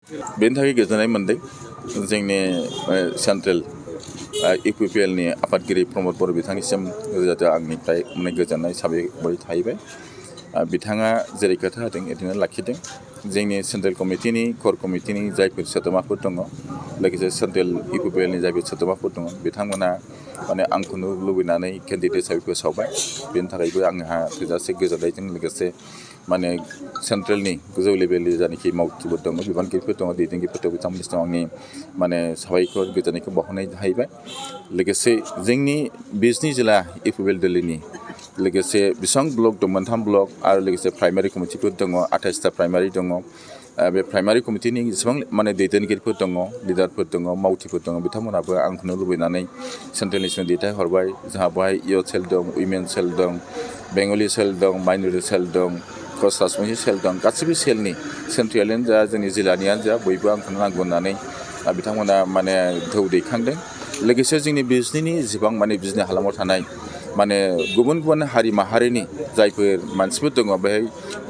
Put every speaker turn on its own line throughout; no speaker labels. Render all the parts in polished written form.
बेनि थाखाय गोजोननाय मोन्दों जोंनि सेन्ट्रेल इउपिपिएल नि आफादगिरि प्रमद बर' बिथांनिसिम रोजा आंनिफ्राय गोजोननाय साबायखर थाहैबाय। बिथाङा जेरै खोथा होदों बिदिनो लाखिदों। जोंनि सेन्ट्रेल कमिटिनि कर कमिटिनि जायफोर सोद्रोमाफोर दङ, लोगोसे सेन्ट्रेल इउपिपिएल नि जायफोर सोद्रोमाफोर दङ, बिथांमोना माने आंखौनो लुबैनानै केन्डिडेट हिसाबै फोसावबाय। बेनि थाखायबो आंहा थोजासे गोजोननायजों लोगोसे माने सेन्ट्रेलनि गोजौ लेभेलनि जानाखि मावथिफोर दङ, बिबानगिरिफोर दङ, दैदेनगिरिफोर दङ, बिथांमोननिसिम आंनि माने साबायखर गोजोननायखौ बावहरनाय जाहैबाय। लोगोसे जोंनि बिजनि जिल्ला इउपिपिएल दिल्लीनि लोगोसे बेसेबां ब्लक दं, 3 ब्लक आरो लोगोसे प्राइमारि कमिटिफोर दङ, 28टा प्राइमारि दङ। बे प्राइमारि कमिटिनि जेसेबां माने दैदेनगिरिफोर दङ, लिडारफोर दङ, मावथिफोर दङ, बिथांमोनाबो आंखौनो लुबैनानै सेन्ट्रेलनिसिम दैथायहरबाय। जोंहा बेवहाय इयथ सेल दं, उइमेन सेल दं, बेंगलि सेल दं, माइनरिटि सेल दं, क्रस राजबंसि सेल दं। गासैबो सेलनि सेन्ट्रेलानो जा जोंनि जिल्लानियानो जा बयबो आंखौनो नांगौ होननानै बिथांमोना माने थौ दैखांदों। लोगोसे जोंनि बिजनिनि जेसेबां माने बिजनि हालामाव थानाय माने गुबुन गुबुन हारि माहारिनि जायफोर मानसिफोर दङ, बेहाय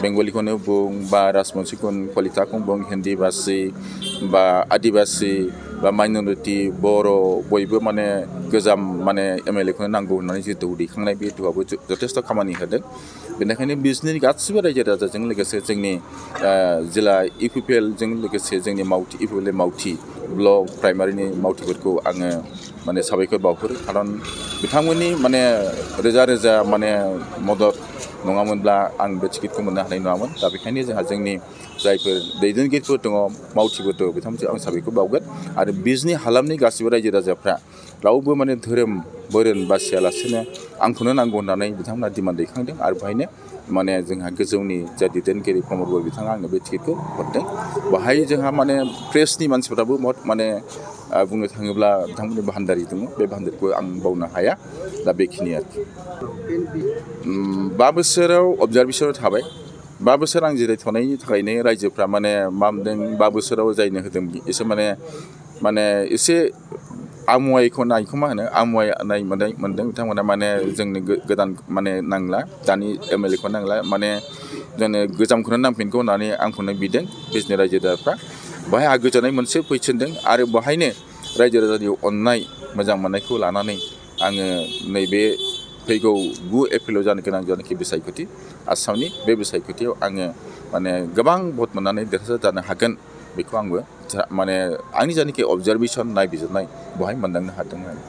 बेंगलिखौनो बुं बा राजबंसिखौनो कलिताखौनो बुं, हिन्दी भाषी बा आदिबासी बा माइनरिटि बर' बयबो माने गोजाम माने एमएलए खौनो नांगौ होननानै जे दौ दैखांनाय, बे दौआबो जथेस्थ' खामानि होदों। बेनिखायनो बिजनि गासिबो रायजो राजाजों लोगोसे जोंनि जिल्ला इउपिपिएलजों लोगोसे जोंनि मावथि इउपिपिएल मावथि ब्लक प्राइमारिनि मावथिफोरखौ आङो माने साबायखर बावहरो। खारन बिथांमोननि माने रोजा रोजा माने मदद नङामोनब्ला आं बे टिकेटखौ मोननो हानाय नङामोन। दा बेखायनो जोंहा जोंनि जायफोर दैदेनगिरिफोर दङ, मावथिफोर दङ, बिथांमोनजों आं साबायखर बावगोन। आरो बिजनि हालामनि गासिबो रायजो राजाफ्रा रावबो माने धोरोम बोरोन बासियालासेनो आंखौनो नांगौ होननानै बिथांमोना डिमान्ड दैखांदों। आरो बेहायनो माने जोंहा गोजौनि जा दैदेनगिरि प्रमद बर' बिथाङा आंनो बे टिकेटखौ हरदों। बाहाय जोंहा माने प्रेसनि मानसिफ्राबो माने बुंनो थाङोब्ला बिथांमोननि बाहानदारि दङ, बे बाहानदारिखौ आं बावनो हाया। दा बेखिनि आरोखि 5 बोसोराव अबजारभेसनाव थाबाय। 5 बोसोर आं जिरायथ'नायनि थाखायनो रायजोफ्रा माने मा मोनदों, 5 बोसोराव जायनो होदों एसे माने एसे आमुवायखौ नायखौ मा होनो आमुवायनाय मोनदों बिथांमोना। माने जोंनो गोदान माने नांला, दानि एमएलए खौ नांला, माने जोंनो गोजामखौनो नांफिनगौ होननानै आंखौनो बिदों बिजनि रायजो राजाफ्रा। बाहाय आहा गोजोननाय मोनसे फैफिनदों। आरो बाहायनो रायजो राजानि अननाय मोजां मोननायखौ लानानै आङो नैबे फैगौ 9 एप्रिलाव जानो गोनां जानाखि बिसायख'थि आसामनि, बे बिसायख'थियाव आङो माने गोबां भट मोननानै देरहासार जानो हागोन, बेखौ आंबो माने आंनि जानाखि अबजारभेसन नायबिजिरनाय बेवहाय मोनदांनो हादों आरो।